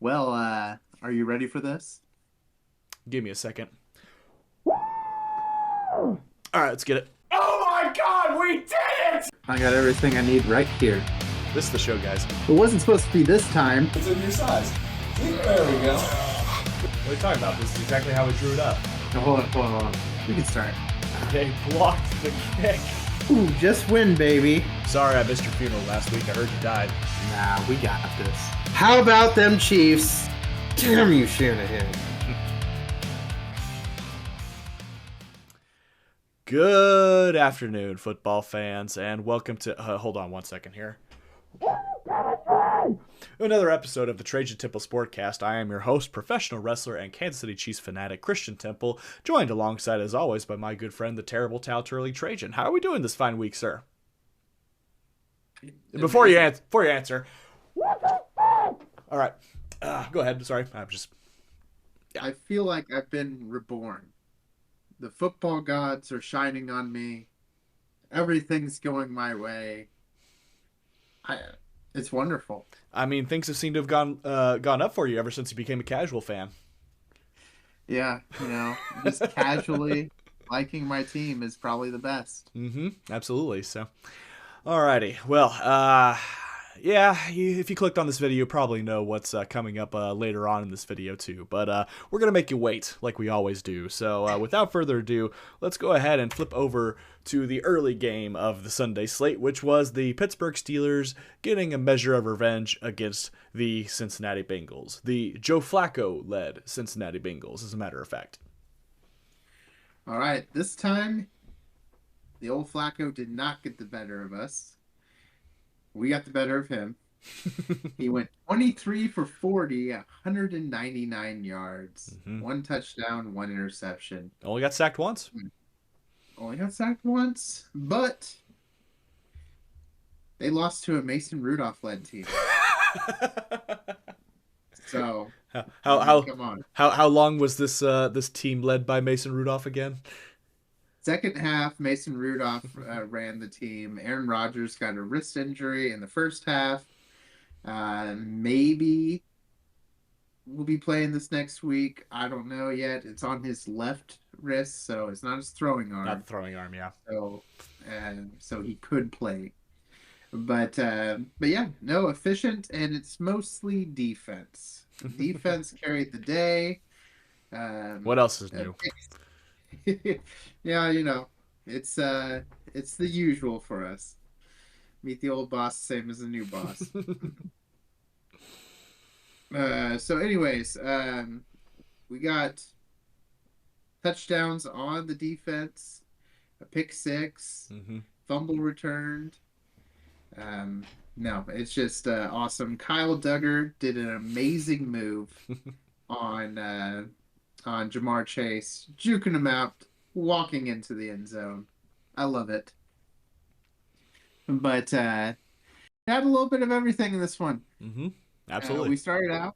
Well, are you ready for this? Give me a second. All right, let's get it. Oh my god, we did it! I got everything I need right here. This is the show, guys. It wasn't supposed to be this time. It's a new size. There we go. What are you talking about? This is exactly how we drew it up. No, hold on. We can start. They blocked the kick. Ooh, just win, baby. Sorry I missed your funeral last week. I heard you died. Nah, we got this. How about them Chiefs? Damn you, Shanahan. Good afternoon, football fans, and welcome to... hold on one second here. Another episode of the Trajan Temple Sportcast. I am your host, professional wrestler, and Kansas City Chiefs fanatic Christian Temple, joined alongside, as always, by my good friend, the terrible Turley Trajan. How are we doing this fine week, sir? Before you answer... All right. Go ahead. Sorry. I feel like I've been reborn. The football gods are shining on me. Everything's going my way. It's wonderful. I mean, things have seemed to have gone up for you ever since you became a casual fan. Yeah, just casually liking my team is probably the best. Mm-hmm. Absolutely. So, alrighty. Well, yeah, if you clicked on this video, you probably know what's coming up later on in this video too. But we're going to make you wait like we always do. So without further ado, let's go ahead and flip over to the early game of the Sunday slate, which was the Pittsburgh Steelers getting a measure of revenge against the Cincinnati Bengals. The Joe Flacco-led Cincinnati Bengals, as a matter of fact. All right, this time, the old Flacco did not get the better of us. We got the better of him. He went 23 for 40, 199 yards, one touchdown, one interception. Only got sacked once. Only got sacked once, but they lost to a Mason Rudolph-led team. So, come on. How long was this team led by Mason Rudolph again? Second half, Mason Rudolph ran the team. Aaron Rodgers got a wrist injury in the first half. Maybe we'll be playing this next week. I don't know yet. It's on his left wrist, so it's not his throwing arm. Not the throwing arm, yeah. So he could play. But yeah, no, efficient, and it's mostly defense. Defense carried the day. What else is new? Yeah, it's the usual for us. Meet the old boss, same as the new boss. So anyways, we got touchdowns on the defense, a pick six, fumble returned. No, it's just awesome. Kyle Duggar did an amazing move on Jamar Chase, juking him out, walking into the end zone. I love it. But had a little bit of everything in this one. Absolutely. We started out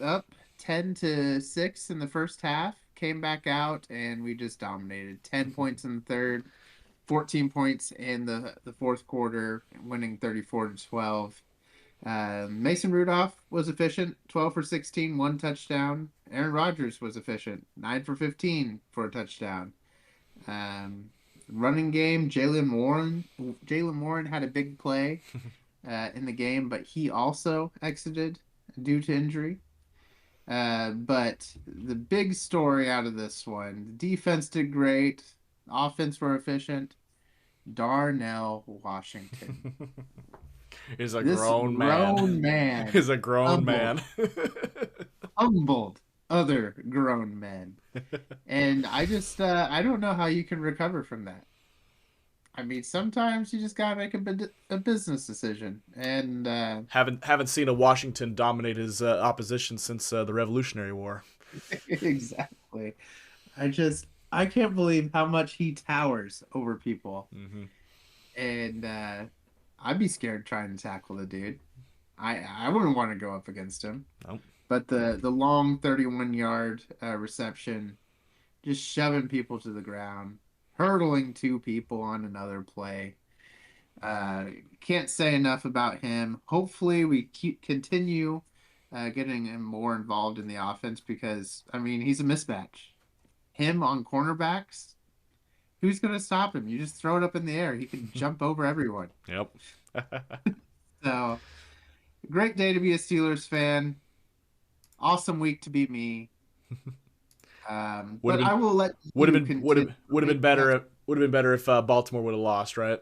up 10-6 in the first half, came back out, and we just dominated. 10 points in the third, 14 points in the fourth quarter, winning 34-12. Mason Rudolph was efficient, 12 for 16, one touchdown. Aaron Rodgers was efficient, 9 for 15 for a touchdown. Running game, Jaylen Warren had a big play in the game, but he also exited due to injury. But the big story out of this one, the defense did great, offense were efficient. Darnell Washington. Is a grown man. Is a grown man. Humbled other grown men. And I just I don't know how you can recover from that. I mean, sometimes you just gotta make a business decision. And haven't seen a Washington dominate his opposition since the Revolutionary War. Exactly. I can't believe how much he towers over people. And I'd be scared trying to tackle the dude. I wouldn't want to go up against him. Nope. But the long 31-yard reception, just shoving people to the ground, hurdling two people on another play. Can't say enough about him. Hopefully we continue getting him more involved in the offense because, I mean, he's a mismatch. Him on cornerbacks, who's going to stop him? You just throw it up in the air. He can jump over everyone. Yep. So, great day to be a Steelers fan. Awesome week to be me. But I will let you continue. Would have been better. Would have been better if Baltimore would have lost, right?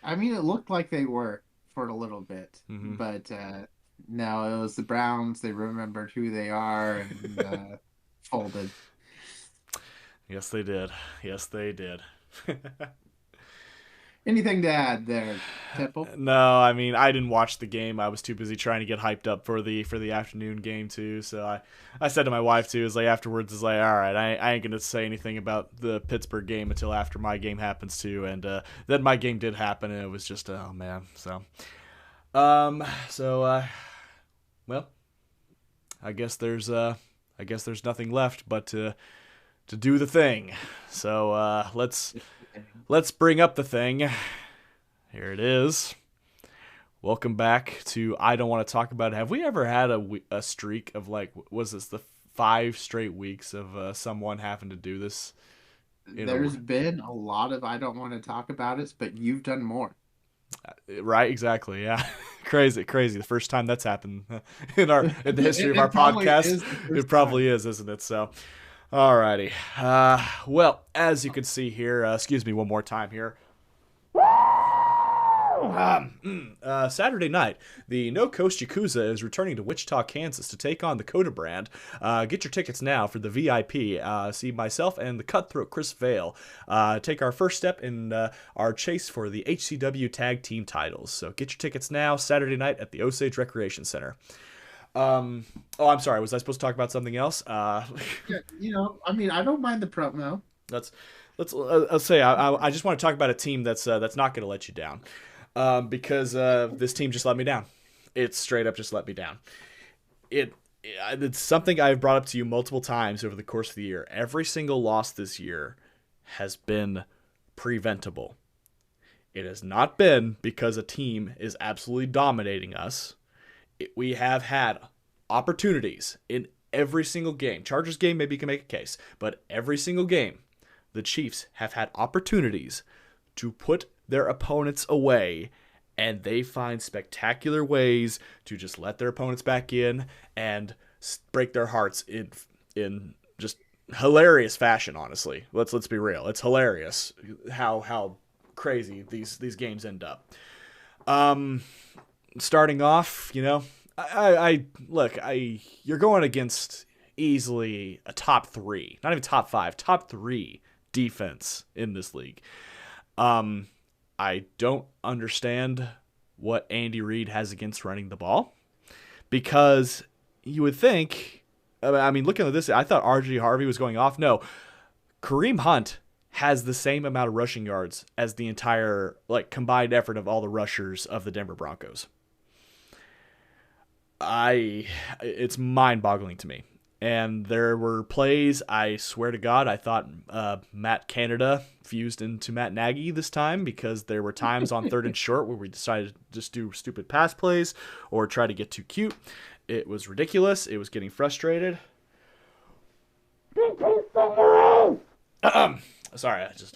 I mean, it looked like they were for a little bit, but no, it was the Browns. They remembered who they are and folded. Yes, they did. Yes, they did. Anything to add there, Temple? No, I mean I didn't watch the game. I was too busy trying to get hyped up for the afternoon game too. So I said to my wife too, is like afterwards is like, all right, I ain't gonna say anything about the Pittsburgh game until after my game happens too. And then my game did happen, and it was just oh man. So well, I guess there's nothing left but to do the thing. So let's bring up the thing. Here it is. Welcome back to I Don't Want to Talk About It. Have we ever had a streak of like, was this the 5 straight weeks of someone having to do this? There's been a lot of I don't want to talk about it, but you've done more. Right, exactly. Yeah. crazy. The first time that's happened in the history of our podcast. It probably is, isn't it? So alrighty. Well, as you can see here, excuse me one more time here. Saturday night, the No Coast Yakuza is returning to Wichita, Kansas to take on the Coda brand. Get your tickets now for the VIP. See myself and the cutthroat Chris Vale take our first step in our chase for the HCW Tag Team titles. So get your tickets now, Saturday night at the Osage Recreation Center. I'm sorry. Was I supposed to talk about something else? Yeah, I mean, I don't mind the promo. Let's say I just want to talk about a team that's not going to let you down, because this team just let me down. It's straight up just let me down. It's something I've brought up to you multiple times over the course of the year. Every single loss this year has been preventable. It has not been because a team is absolutely dominating us. We have had opportunities in every single game. Chargers game, maybe you can make a case, but every single game, the Chiefs have had opportunities to put their opponents away, and they find spectacular ways to just let their opponents back in and break their hearts in just hilarious fashion. Honestly, let's be real. It's hilarious how crazy these games end up. Starting off, I look, you're going against easily a top 3, not even top 5, top 3 defense in this league. I don't understand what Andy Reid has against running the ball, because you would think, I mean, looking at this, I thought R.J. Harvey was going off. No, Kareem Hunt has the same amount of rushing yards as the entire combined effort of all the rushers of the Denver Broncos. It's mind-boggling to me. And there were plays, I swear to God, I thought Matt Canada fused into Matt Nagy this time, because there were times on 3rd and short where we decided to just do stupid pass plays or try to get too cute. It was ridiculous. It was getting frustrated. Sorry, I just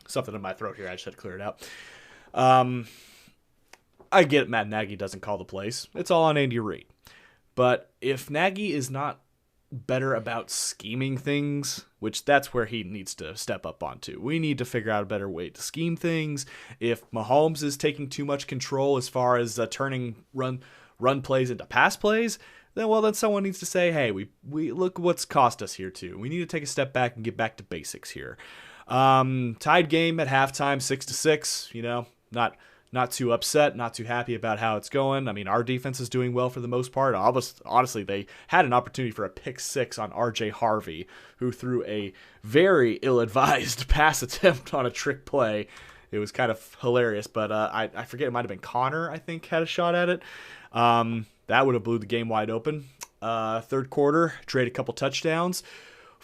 something in my throat here. I just had to clear it out. I get Matt Nagy doesn't call the plays. It's all on Andy Reid. But if Nagy is not better about scheming things, which that's where he needs to step up onto. We need to figure out a better way to scheme things. If Mahomes is taking too much control as far as turning run plays into pass plays, then someone needs to say, hey, we look what's cost us here too. We need to take a step back and get back to basics here. Tied game at halftime, 6-6. Not too upset, not too happy about how it's going. I mean, our defense is doing well for the most part. Honestly, they had an opportunity for a pick 6 on R.J. Harvey, who threw a very ill-advised pass attempt on a trick play. It was kind of hilarious, but I forget, it might have been Connor, I think, had a shot at it. That would have blew the game wide open. 3rd quarter, trade a couple touchdowns.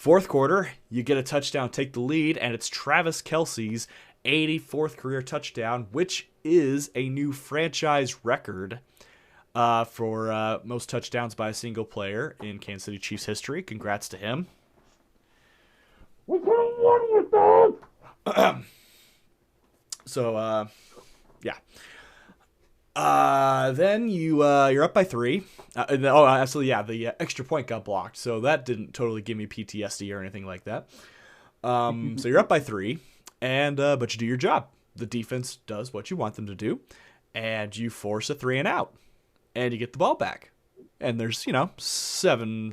4th quarter, you get a touchdown, take the lead, and it's Travis Kelce's 84th career touchdown, which is a new franchise record. for most touchdowns by a single player in Kansas City Chiefs history. Congrats to him. We could have won with that. So, yeah. Then you're up by 3. Absolutely, yeah. The extra point got blocked, so that didn't totally give me PTSD or anything like that. So you're up by 3, and but you do your job. The defense does what you want them to do, and you force a 3 and out, and you get the ball back. And there's 7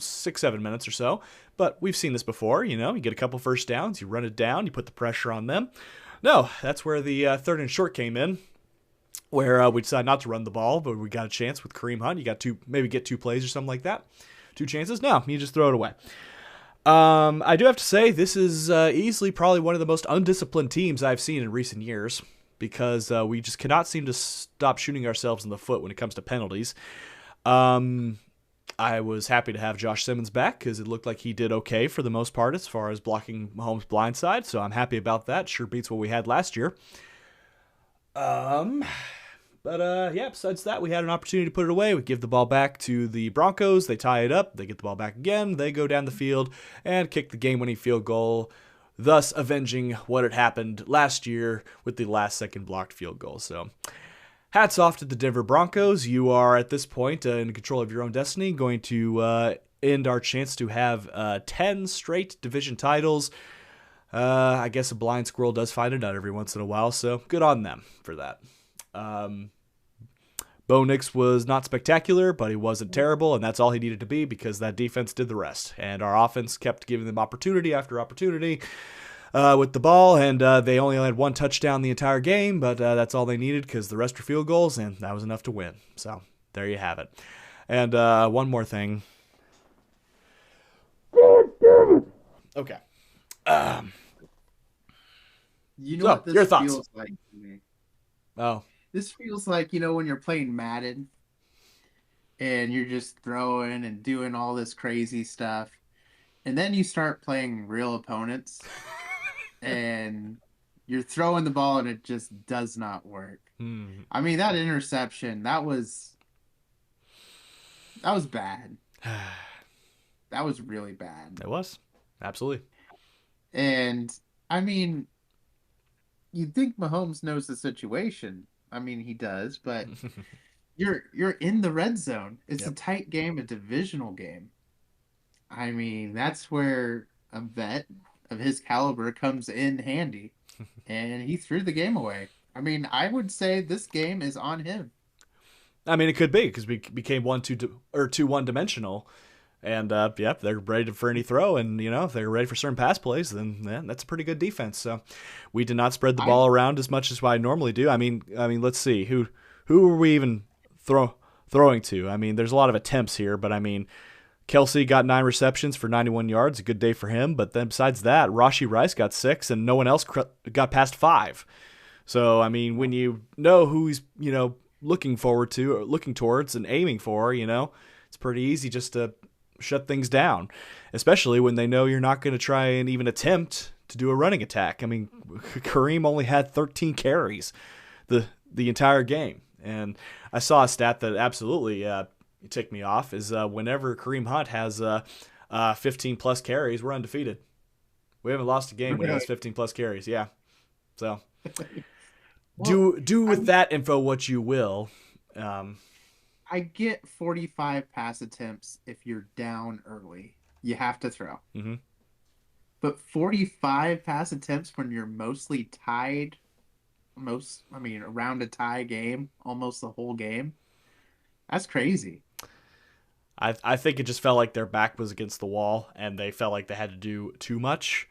minutes or so, but we've seen this before. You get a couple first downs, you run it down, you put the pressure on them. No, that's where the 3rd and short came in, where we decided not to run the ball, but we got a chance with Kareem Hunt. You got maybe get 2 plays or something like that. 2 chances. No, you just throw it away. I do have to say, this is easily probably one of the most undisciplined teams I've seen in recent years, because we just cannot seem to stop shooting ourselves in the foot when it comes to penalties. I was happy to have Josh Simmons back, because it looked like he did okay for the most part as far as blocking Mahomes' blindside, so I'm happy about that. Sure beats what we had last year. Besides that, we had an opportunity to put it away. We give the ball back to the Broncos. They tie it up. They get the ball back again. They go down the field and kick the game-winning field goal, thus avenging what had happened last year with the last-second blocked field goal. So, hats off to the Denver Broncos. You are, at this point, in control of your own destiny, going to end our chance to have 10 straight division titles. I guess a blind squirrel does find a nut every once in a while, so good on them for that. Bo Nix was not spectacular, but he wasn't terrible, and that's all he needed to be, because that defense did the rest. And our offense kept giving them opportunity after opportunity with the ball, and they only had 1 touchdown the entire game, but that's all they needed, because the rest were field goals, and that was enough to win. So there you have it. And one more thing. Okay. What this your thoughts. feels like to me? Oh. This feels like, when you're playing Madden and you're just throwing and doing all this crazy stuff, and then you start playing real opponents and you're throwing the ball and it just does not work. I mean, that interception, that was bad. That was really bad. It was. Absolutely. And, I mean, you'd think Mahomes knows the situation. I mean, he does, but you're in the red zone. It's a tight game, a divisional game. I mean, that's where a vet of his caliber comes in handy, and he threw the game away. I mean, I would say this game is on him. I mean, it could be, because we became 2 one-dimensional. And, they're ready for any throw. And, if they're ready for certain pass plays, then that's a pretty good defense. So we did not spread the ball around as much as I normally do. I mean, let's see. Who are we even throwing to? I mean, there's a lot of attempts here. But, I mean, Kelsey got 9 receptions for 91 yards. A good day for him. But then besides that, Rashee Rice got 6, and no one else got past 5. So, I mean, when you know who he's, looking forward to or looking towards and aiming for, it's pretty easy just to shut things down, especially when they know you're not going to try and even attempt to do a running attack. I mean, Kareem only had 13 carries the entire game. And I saw a stat that absolutely ticked me off is whenever Kareem Hunt has 15 plus carries, we're undefeated. We haven't lost a game when he has 15 plus carries. Yeah. So do with that info what you will. I get 45 pass attempts if you're down early. You have to throw. Mm-hmm. But 45 pass attempts when you're mostly tied, around a tie game, almost the whole game, that's crazy. I think it just felt like their back was against the wall, and they felt like they had to do too much.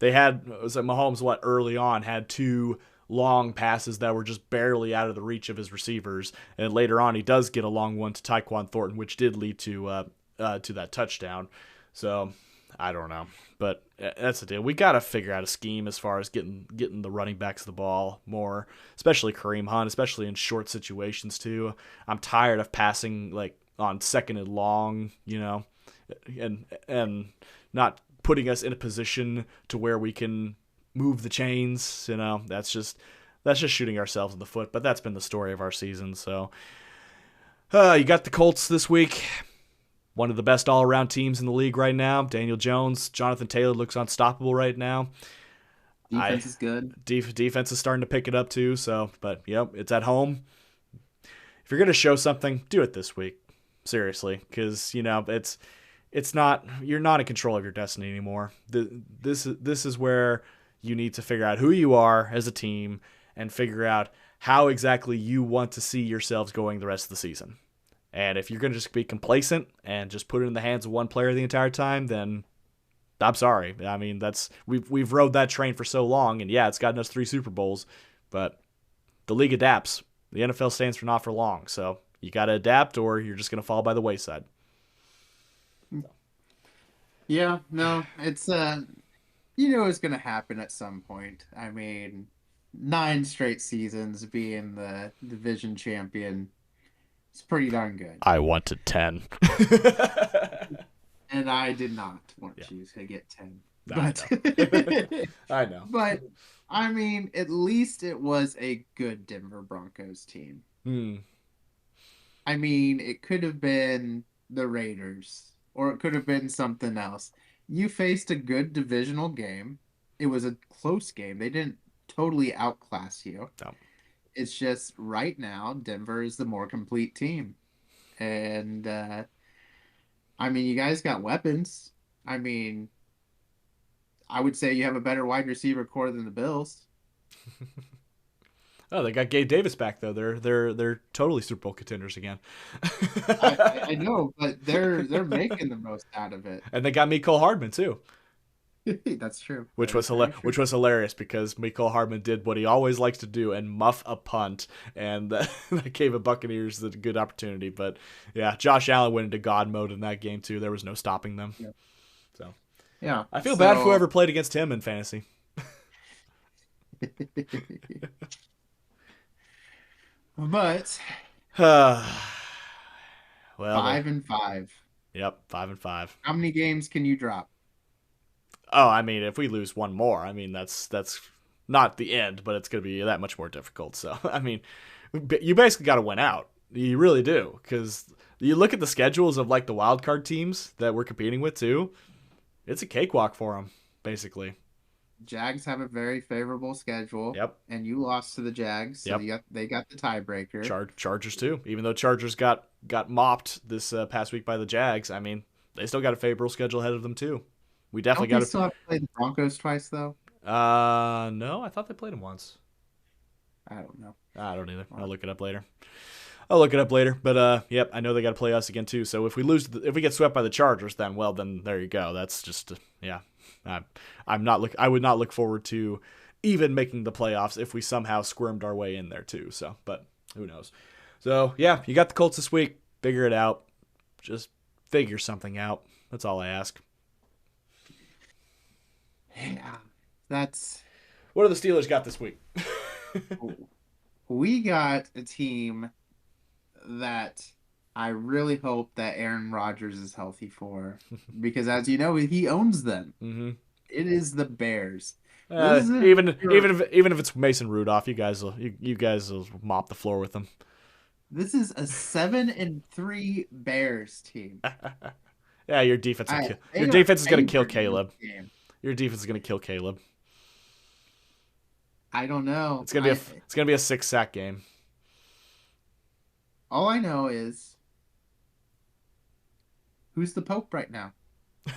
Mahomes, early on, had 2 long passes that were just barely out of the reach of his receivers, and later on he does get a long one to Tyquan Thornton, which did lead to that touchdown. So I don't know, but that's the deal. We got to figure out a scheme as far as getting the running backs the ball more, especially Kareem Hunt, especially in short situations too. I'm tired of passing on 2nd and long, and not putting us in a position to where we can move the chains. That's just shooting ourselves in the foot. But that's been the story of our season. So You got the Colts this week. One of the best all-around teams in the league right now. Daniel Jones, Jonathan Taylor looks unstoppable right now. Defense is good. Defense is starting to pick it up too. So, but yep, it's at home. If you're gonna show something, do it this week. Seriously, because it's not, you're not in control of your destiny anymore. This is where you need to figure out who you are as a team and figure out how exactly you want to see yourselves going the rest of the season. And if you're going to just be complacent and just put it in the hands of one player the entire time, then I'm sorry. I mean, we've rode that train for so long, and yeah, it's gotten us 3 Super Bowls, but the league adapts. The NFL stands for not for long, so you got to adapt or you're just going to fall by the wayside. Yeah, no, it's it's gonna happen at some point. I mean, 9 straight seasons being the division champion, it's pretty darn good. I wanted 10. And I did not want Yeah. you to get 10. I But know. I know. but I mean, at least it was a good Denver Broncos team. Hmm. I mean, it could have been the Raiders or it could have been something else. You faced a good divisional game. It was a close game. They didn't totally outclass you. No. It's just right now, Denver is the more complete team. And I mean, you guys got weapons. I mean, I would say you have a better wide receiver core than the Bills. Oh, they got Gabe Davis back though. They're totally Super Bowl contenders again. I know, but they're making the most out of it. And they got Mecole Hardman too, That's true. which That was is very true. which was hilarious because Mecole Hardman did what he always likes to do and muff a punt, and that gave the Buccaneers a good opportunity. But yeah, Josh Allen went into God mode in that game too. There was no stopping them. Yeah. So Yeah. I feel bad for whoever played against him in fantasy. But well, 5-5. yep, 5-5. How many games can you drop? Oh, I mean, if we lose one more, I mean that's not the end, but it's going to be that much more difficult. So, I mean, you basically got to win out. You really do, because you look at the schedules of like the wild card teams that we're competing with too. It's a cakewalk for them, basically. Jags have a very favorable schedule. Yep. And you lost to the Jags, so Yep. they got the tiebreaker. Chargers too. Even though Chargers got mopped this past week by the Jags, I mean, they still got a favorable schedule ahead of them too. We definitely Don't got they still have to play the Broncos twice, though? No, I thought they played them once. I don't know. I don't either. I'll look it up later. But yep, I know they got to play us again too. So if we get swept by the Chargers, then there you go. That's just yeah. I would not look forward to even making the playoffs if we somehow squirmed our way in there too. So, but who knows? So yeah, you got the Colts this week. Figure it out. Just figure something out. That's all I ask. Yeah, that's What do the Steelers got this week? we got a team that I really hope that Aaron Rodgers is healthy for, because as you know, he owns them. Mm-hmm. It is the Bears. This is Even if it's Mason Rudolph, you guys will mop the floor with them. This is a 7-3 Bears team. Yeah, your defense They are is going to kill favored in Caleb. this game. Your defense is going to kill Caleb. I don't know. It's going to be a 6-sack game. All I know is who's the Pope right now?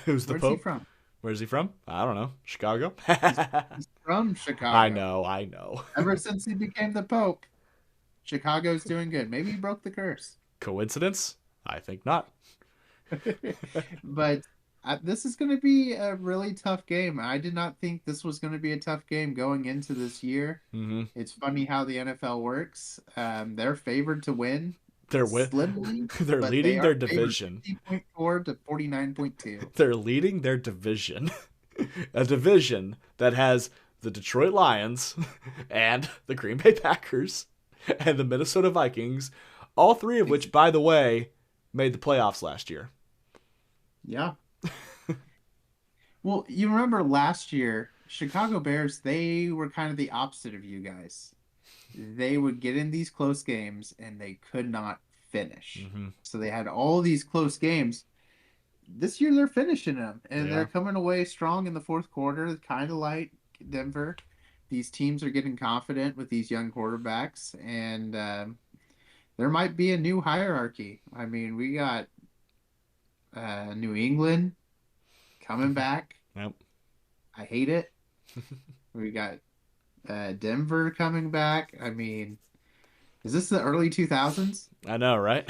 Who's the Where's Pope? he from? Where's he from? I don't know. Chicago? He's from Chicago. I know. Ever since he became the Pope, Chicago's doing good. Maybe he broke the curse. Coincidence? I think not. But this is going to be a really tough game. I did not think this was going to be a tough game going into this year. Mm-hmm. It's funny how the NFL works. They're favored to win. They're Slimly, They're but leading they their are favored division. 50.4 to 49.2. They're leading their division. A division that has the Detroit Lions and the Green Bay Packers and the Minnesota Vikings, all three of which, by the way, made the playoffs last year. Yeah. Well, you remember last year, Chicago Bears, they were kind of the opposite of you guys. They would get in these close games and they could not finish. Mm-hmm. So they had all these close games. This year they're finishing them, and they're Yeah. coming away strong in the fourth quarter, kind of like Denver. These teams are getting confident with these young quarterbacks, and there might be a new hierarchy. I mean, we got New England coming back. Yep. I hate it. We got Denver coming back. I mean, is this the early 2000s? I know, right?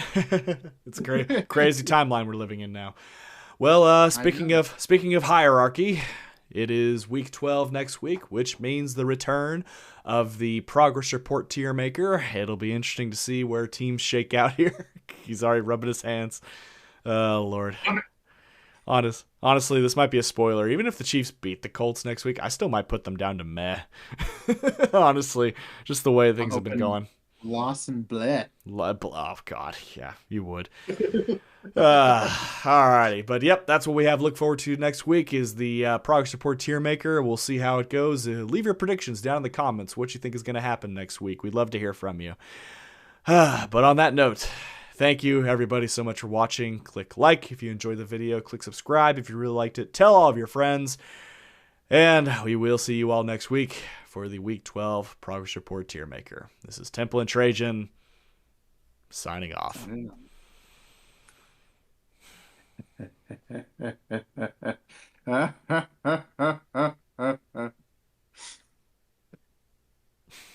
It's a crazy timeline we're living in now. Well, speaking know. of hierarchy, it is week 12 next week, which means the return of the progress report tier maker. It'll be interesting to see where teams shake out here. He's already rubbing his hands. Oh Lord. Honestly, this might be a spoiler. Even if the Chiefs beat the Colts next week, I still might put them down to meh. Honestly, just the way things have been going. Loss and bleh. Oh God, yeah, you would. Alrighty, but yep, that's what we have. Look forward to next week is the progress report tier maker. We'll see how it goes. Leave your predictions down in the comments. What you think is going to happen next week? We'd love to hear from you. But on that note, thank you everybody so much for watching. Click like if you enjoyed the video. Click subscribe if you really liked it. Tell all of your friends. And we will see you all next week for the Week 12 Progress Report Tier Maker. This is Temple and Trajan signing off.